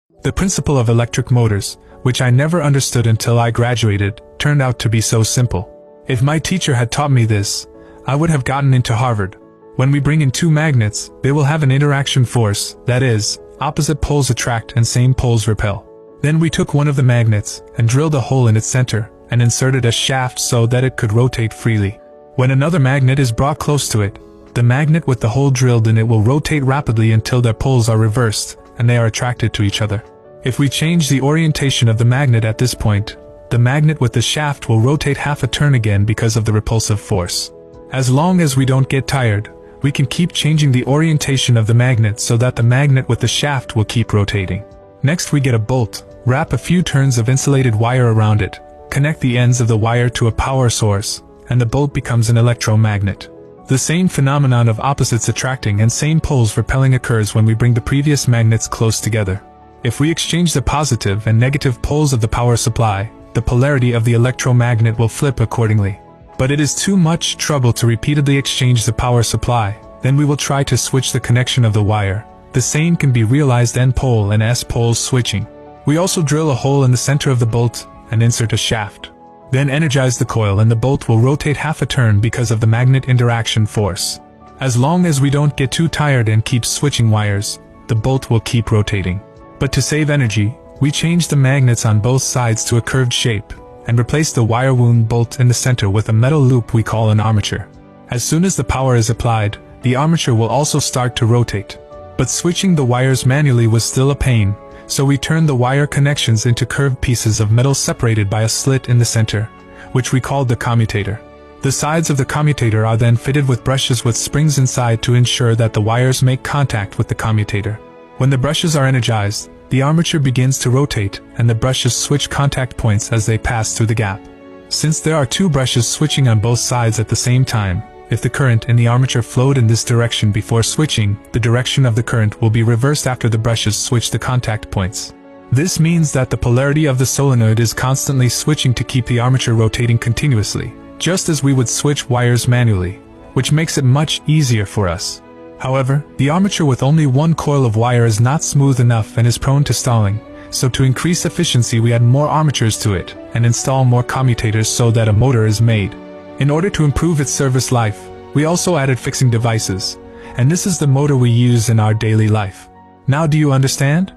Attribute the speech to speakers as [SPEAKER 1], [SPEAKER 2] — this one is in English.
[SPEAKER 1] The principle of electric motors, which I never understood until I graduated, turned out to be so simple. If my teacher had taught me this, I would have gotten into Harvard. When we bring in two magnets, they will have an interaction force, that is, opposite poles attract and same poles repel. Then we took one of the magnets and drilled a hole in its center and inserted a shaft so that it could rotate freely. When another magnet is brought close to it, the magnet with the hole drilled in it will rotate rapidly until their poles are reversed and they are attracted to each other. If we change the orientation of the magnet at this point, the magnet with the shaft will rotate half a turn again because of the repulsive force. As long as we don't get tired, we can keep changing the orientation of the magnet so that the magnet with the shaft will keep rotating. Next we get a bolt, wrap a few turns of insulated wire around it, connect the ends of the wire to a power source, and the bolt becomes an electromagnet. The same phenomenon of opposites attracting and same poles repelling occurs when we bring the previous magnets close together. If we exchange the positive and negative poles of the power supply, the polarity of the electromagnet will flip accordingly. But it is too much trouble to repeatedly exchange the power supply, then we will try to switch the connection of the wire. The same can be realized N-pole and S-pole switching. We also drill a hole in the center of the bolt and insert a shaft. Then energize the coil and the bolt will rotate half a turn because of the magnet interaction force. As long as we don't get too tired and keep switching wires, the bolt will keep rotating. But to save energy, we change the magnets on both sides to a curved shape, and replace the wire wound bolt in the center with a metal loop we call an armature. As soon as the power is applied, the armature will also start to rotate. But switching the wires manually was still a pain, so we turned the wire connections into curved pieces of metal separated by a slit in the center, which we called the commutator. The sides of the commutator are then fitted with brushes with springs inside to ensure that the wires make contact with the commutator. When the brushes are energized, the armature begins to rotate and the brushes switch contact points as they pass through the gap. Since there are two brushes switching on both sides at the same time, if the current in the armature flowed in this direction before switching, the direction of the current will be reversed after the brushes switch the contact points. This means that the polarity of the solenoid is constantly switching to keep the armature rotating continuously, just as we would switch wires manually, which makes it much easier for us. However, the armature with only one coil of wire is not smooth enough and is prone to stalling, so to increase efficiency we add more armatures to it and install more commutators so that a motor is made. In order to improve its service life, we also added fixing devices, and this is the motor we use in our daily life. Now do you understand?